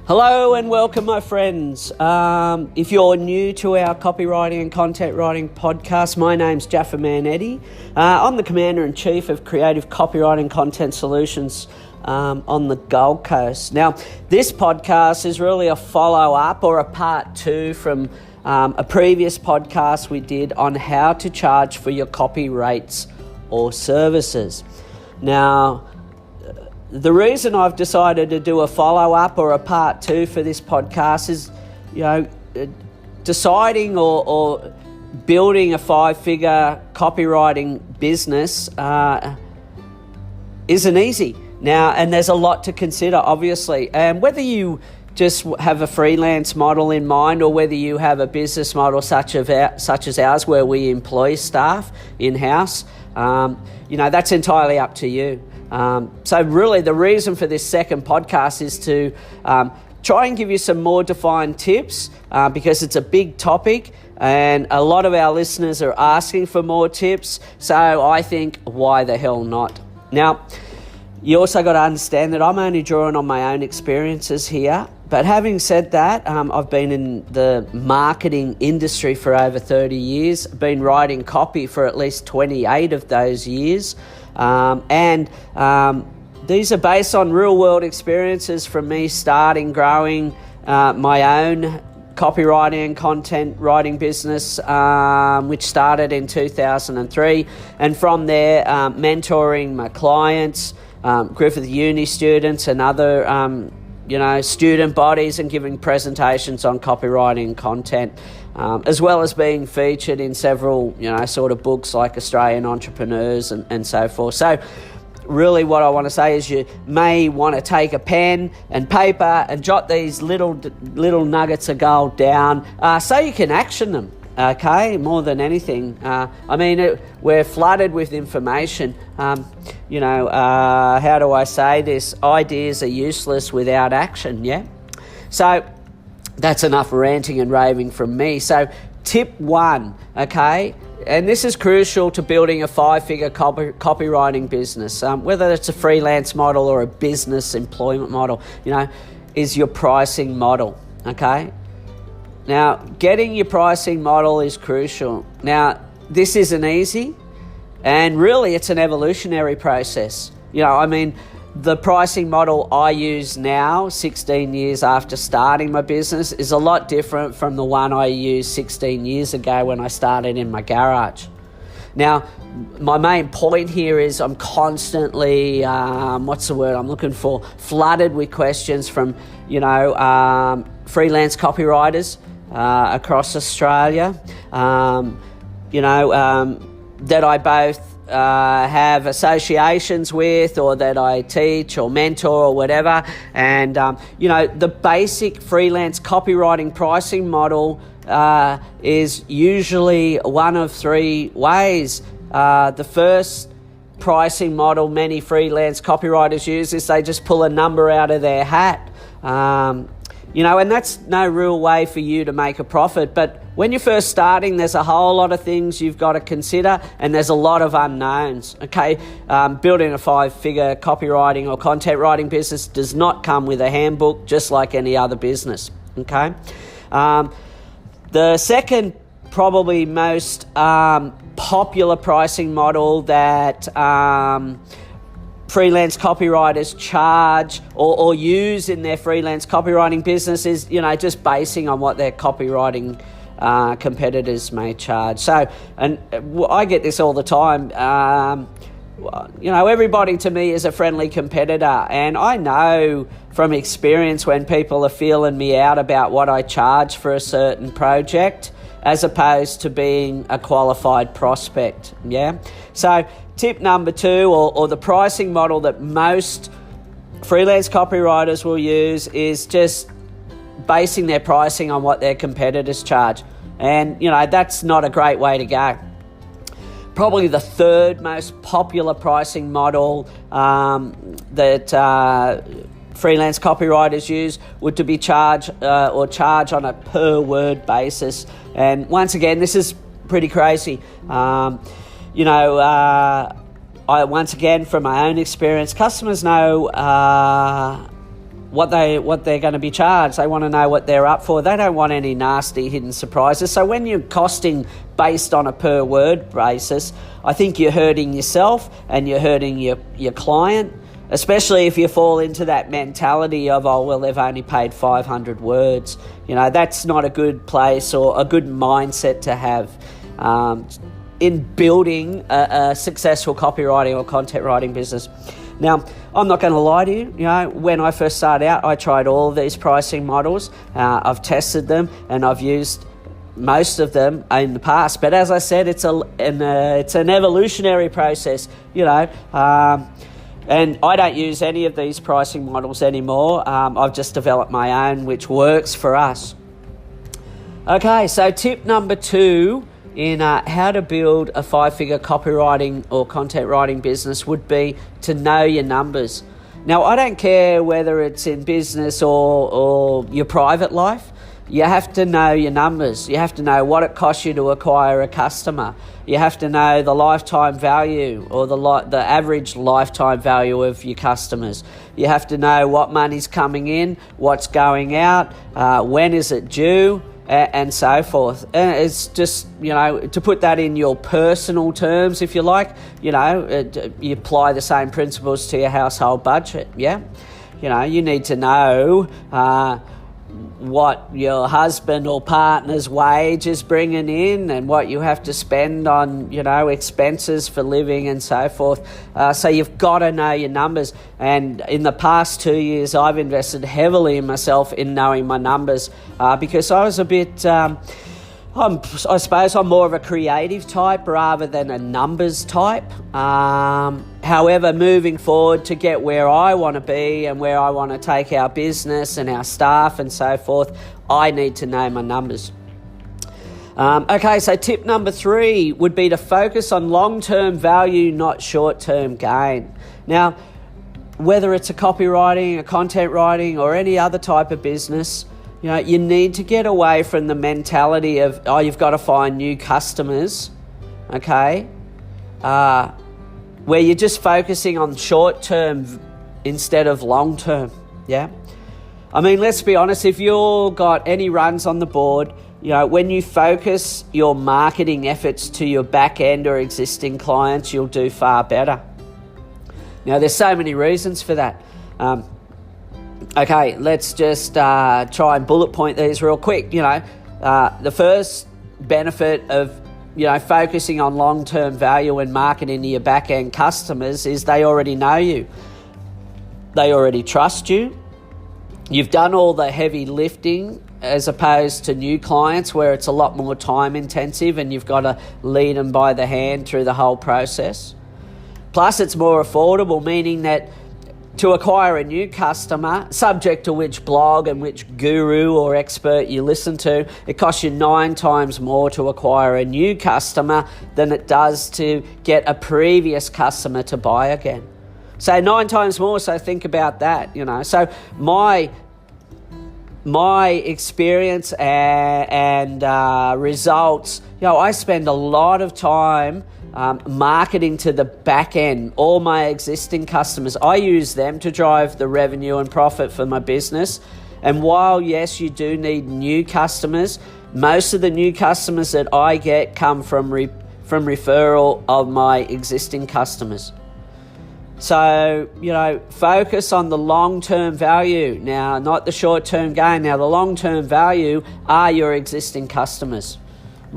Hello and welcome, my friends. If you're new to our copywriting and content writing podcast, my name's Jaffa Eddie. I'm the Commander-in-Chief of Creative Copywriting Content Solutions on the Gold Coast. Now, this podcast is really a follow-up or a part two from a previous podcast we did on how to charge for your copy rates or services. Now, the reason I've decided to do a follow-up or a part two for this podcast is, deciding or building a 5-figure copywriting business isn't easy. Now, and there's a lot to consider, obviously. And whether you just have a freelance model in mind or whether you have a business model such as ours where we employ staff in-house, that's entirely up to you. So really the reason for this second podcast is to try and give you some more defined tips because it's a big topic and a lot of our listeners are asking for more tips. So I think, why the hell not? Now, you also got to understand that I'm only drawing on my own experiences here. But having said that, I've been in the marketing industry for over 30 years, been writing copy for at least 28 of those years. And these are based on real-world experiences from me starting, growing my own copywriting and content writing business, which started in 2003. And from there, mentoring my clients, Griffith Uni students and other student bodies, and giving presentations on copywriting and content, as well as being featured in several, sort of books like Australian Entrepreneurs and so forth. So really what I want to say is you may want to take a pen and paper and jot these little nuggets of gold down so you can action them. Okay, more than anything. We're flooded with information. How do I say this? Ideas are useless without action, yeah? So that's enough ranting and raving from me. So tip 1, okay, and this is crucial to building a 5-figure copywriting business, whether it's a freelance model or a business employment model, is your pricing model, okay? Now, getting your pricing model is crucial. Now, this isn't easy, and really it's an evolutionary process. The pricing model I use now, 16 years after starting my business, is a lot different from the one I used 16 years ago when I started in my garage. Now, my main point here is I'm constantly, flooded with questions from, freelance copywriters across Australia, that I both have associations with, or that I teach or mentor or whatever. And, the basic freelance copywriting pricing model is usually one of 3 ways. The first pricing model many freelance copywriters use is they just pull a number out of their hat. And that's no real way for you to make a profit. But when you're first starting, there's a whole lot of things you've got to consider, and there's a lot of unknowns, okay? Building a 5-figure copywriting or content writing business does not come with a handbook, just like any other business, okay? The second, probably most popular pricing model that freelance copywriters charge or use in their freelance copywriting business is, just basing on what their copywriting competitors may charge. So, and I get this all the time. Everybody to me is a friendly competitor, and I know from experience when people are feeling me out about what I charge for a certain project, as opposed to being a qualified prospect, yeah? So tip number 2, or the pricing model that most freelance copywriters will use, is just basing their pricing on what their competitors charge. And, that's not a great way to go. Probably the third most popular pricing model that freelance copywriters use would to be charge on a per word basis. And once again, this is pretty crazy. Once again, from my own experience, customers know what they're going to be charged. They want to know what they're up for. They don't want any nasty hidden surprises. So when you're costing based on a per word basis, I think you're hurting yourself and you're hurting your client, especially if you fall into that mentality of, oh, well, they've only paid 500 words. That's not a good place or a good mindset to have in building a successful copywriting or content writing business. Now, I'm not going to lie to you. When I first started out, I tried all of these pricing models. I've tested them and I've used most of them in the past. But as I said, it's an evolutionary process, and I don't use any of these pricing models anymore. I've just developed my own, which works for us. Okay, so tip number 2 in how to build a 5-figure copywriting or content writing business would be to know your numbers. Now, I don't care whether it's in business or your private life. You have to know your numbers. You have to know what it costs you to acquire a customer. You have to know the lifetime value or the average lifetime value of your customers. You have to know what money's coming in, what's going out, when is it due, and so forth. And it's just, to put that in your personal terms, if you like, you apply the same principles to your household budget, yeah? You need to know what your husband or partner's wage is bringing in and what you have to spend on, expenses for living and so forth. So you've got to know your numbers. And in the past 2 years, I've invested heavily in myself in knowing my numbers because I was a bit... I suppose I'm more of a creative type rather than a numbers type. However, moving forward to get where I want to be and where I want to take our business and our staff and so forth, I need to know my numbers. Okay, so tip number 3 would be to focus on long-term value, not short-term gain. Now, whether it's a copywriting, a content writing, or any other type of business, you need to get away from the mentality of, oh, you've got to find new customers, okay? Where you're just focusing on short-term instead of long-term, yeah? I mean, let's be honest, if you've got any runs on the board, when you focus your marketing efforts to your back end or existing clients, you'll do far better. Now, there's so many reasons for that. Okay, let's just try and bullet point these real quick. The first benefit of, focusing on long-term value and marketing to your back-end customers is they already know you. They already trust you. You've done all the heavy lifting as opposed to new clients where it's a lot more time intensive and you've got to lead them by the hand through the whole process. Plus, it's more affordable, meaning that to acquire a new customer, subject to which blog and which guru or expert you listen to, it costs you 9 times more to acquire a new customer than it does to get a previous customer to buy again. So 9 times more, so think about that, So my experience and results, I spend a lot of time marketing to the back end, all my existing customers. I use them to drive the revenue and profit for my business. And while, yes, you do need new customers, most of the new customers that I get come from referral of my existing customers. So, focus on the long-term value. Now, not the short-term gain. Now, the long-term value are your existing customers.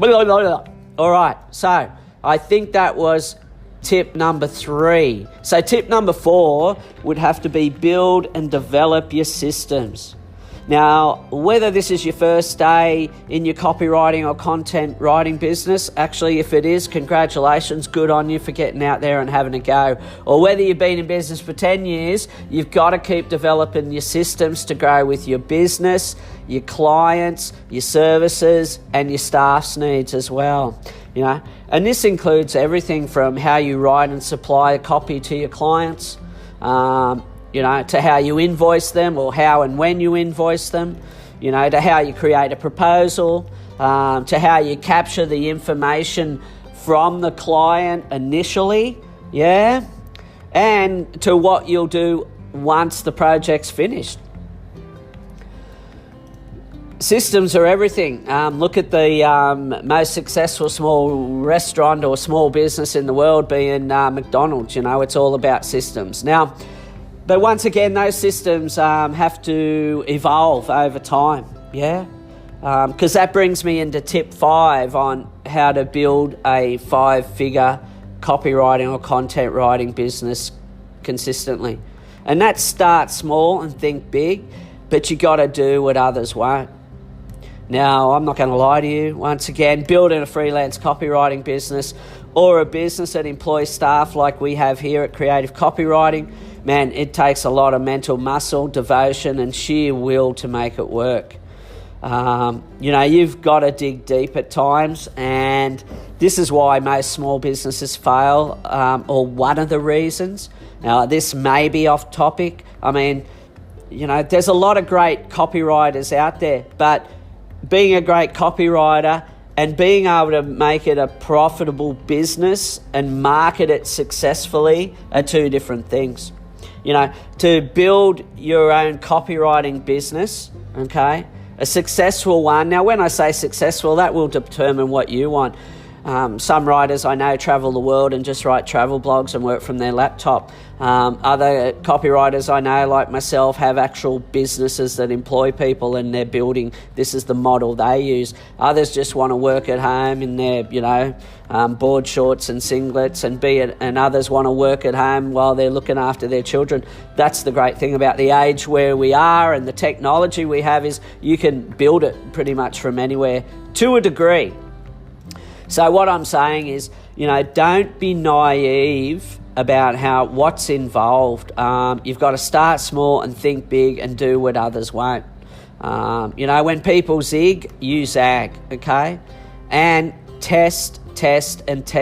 All right, so I think that was tip number 3. So tip number 4 would have to be build and develop your systems. Now, whether this is your first day in your copywriting or content writing business, actually, if it is, congratulations, good on you for getting out there and having a go. Or whether you've been in business for 10 years, you've got to keep developing your systems to grow with your business, your clients, your services, and your staff's needs as well. And this includes everything from how you write and supply a copy to your clients, to how you invoice them or how and when you invoice them, to how you create a proposal, to how you capture the information from the client initially, and to what you'll do once the project's finished. Systems are everything. Look at the most successful small restaurant or small business in the world being McDonald's. It's all about systems. Now, but once again, those systems have to evolve over time, yeah? Because that brings me into tip 5 on how to build a 5-figure copywriting or content writing business consistently. And that start small and think big, but you got to do what others won't. Now, I'm not going to lie to you. Once again, building a freelance copywriting business or a business that employs staff like we have here at Creative Copywriting, man, it takes a lot of mental muscle, devotion, and sheer will to make it work. You've got to dig deep at times, and this is why most small businesses fail, or one of the reasons. Now, this may be off topic. I mean, there's a lot of great copywriters out there, but being a great copywriter and being able to make it a profitable business and market it successfully are two different things. To build your own copywriting business, okay, a successful one. Now, when I say successful, that will determine what you want. Some writers I know travel the world and just write travel blogs and work from their laptop. Other copywriters I know, like myself, have actual businesses that employ people and they're building. This is the model they use. Others just want to work at home in their, board shorts and singlets and others want to work at home while they're looking after their children. That's the great thing about the age where we are and the technology we have is you can build it pretty much from anywhere to a degree. So what I'm saying is, don't be naive about what's involved. You've got to start small and think big and do what others won't. When people zig, you zag, okay? And test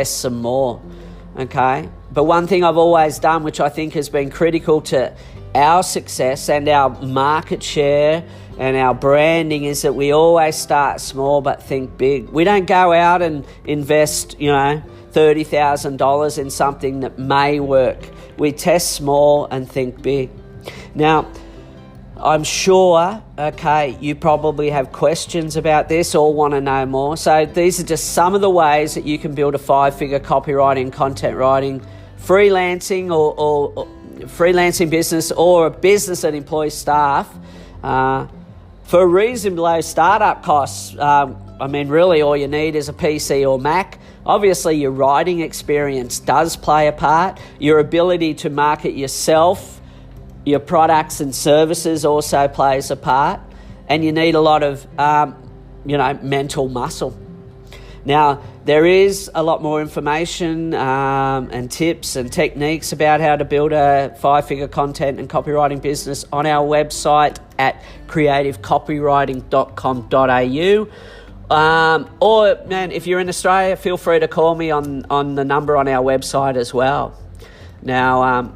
some more, okay? But one thing I've always done, which I think has been critical to our success and our market share and our branding, is that we always start small but think big. We don't go out and invest, $30,000 in something that may work. We test small and think big. Now, I'm sure, okay, you probably have questions about this or want to know more. So these are just some of the ways that you can build a 5-figure copywriting, content writing, freelancing or freelancing business or a business that employs staff for reasonably low startup costs. Really all you need is a PC or Mac. Obviously, your writing experience does play a part. Your ability to market yourself, your products and services also plays a part. And you need a lot of, mental muscle. Now, there is a lot more information and tips and techniques about how to build a 5-figure content and copywriting business on our website at creativecopywriting.com.au. Or, if you're in Australia, feel free to call me on the number on our website as well. Now,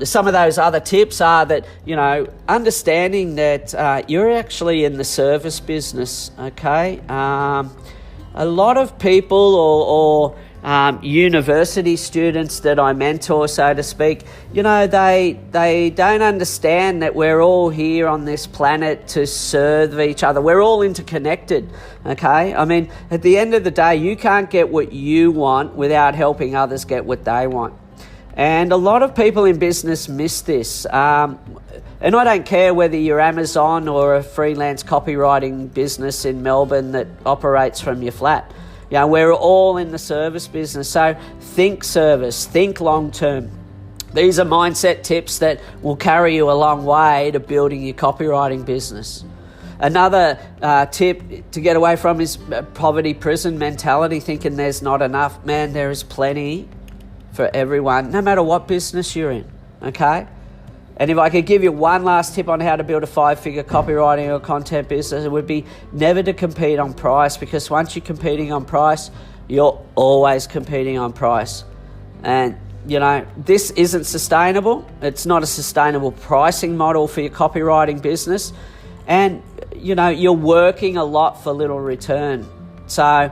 some of those other tips are that, understanding that you're actually in the service business, okay? A lot of people or university students that I mentor, so to speak, they don't understand that we're all here on this planet to serve each other. We're all interconnected, okay? At the end of the day, you can't get what you want without helping others get what they want. And a lot of people in business miss this. And I don't care whether you're Amazon or a freelance copywriting business in Melbourne that operates from your flat. We're all in the service business. So think service, think long term. These are mindset tips that will carry you a long way to building your copywriting business. Another tip to get away from is poverty prison mentality, thinking there's not enough. Man, there is plenty for everyone, no matter what business you're in, okay? And if I could give you one last tip on how to build a 5-figure copywriting or content business, it would be never to compete on price, because once you're competing on price, you're always competing on price. And, this isn't sustainable. It's not a sustainable pricing model for your copywriting business. And, you're working a lot for little return. So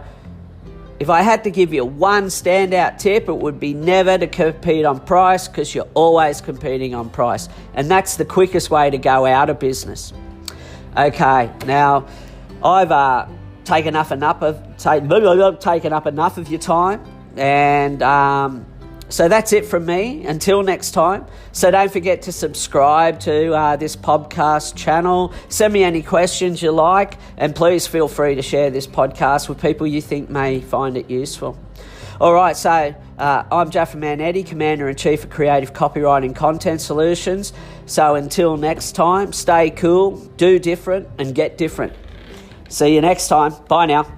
if I had to give you one standout tip, it would be never to compete on price, because you're always competing on price. And that's the quickest way to go out of business. Okay, now I've taken up enough of your time, and so that's it from me. Until next time. So don't forget to subscribe to this podcast channel. Send me any questions you like, and please feel free to share this podcast with people you think may find it useful. All right, so I'm Jaffa Manetti, Commander-in-Chief of Creative Copywriting Content Solutions. So until next time, stay cool, do different, and get different. See you next time. Bye now.